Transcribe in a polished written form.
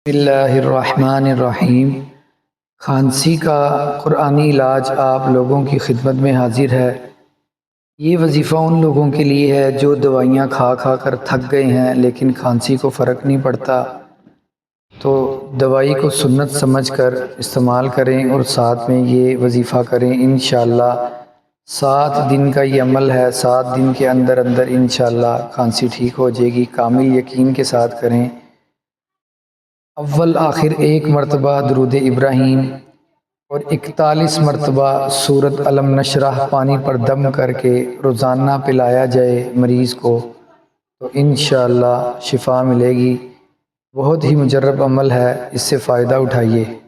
बिस्मिल्लाहिर्रहमानिर्रहीम। खांसी का कुरानी इलाज आप लोगों की खिदमत में हाजिर है। ये वजीफ़ा उन लोगों के लिए है जो दवाइयाँ खा खा कर थक गए हैं लेकिन खांसी को फ़र्क नहीं पड़ता। तो दवाई को सुन्नत समझकर इस्तेमाल करें और साथ में ये वजीफ़ा करें। इंशाअल्लाह 7 दिन का ये अमल है। 7 दिन के अंदर अंदर इंशाअल्लाह खांसी ठीक हो जाएगी। कामिल यकीन के साथ करें। अव्वल आखिर 1 मरतबा दुरूद इब्राहीम और 41 मरतबा सूरत अलम नशरह पानी पर दम करके रोज़ाना पिलाया जाए मरीज़ को, तो इंशाअल्लाह शिफा मिलेगी। बहुत ही मुजर्रब अमल है, इससे फ़ायदा उठाइए।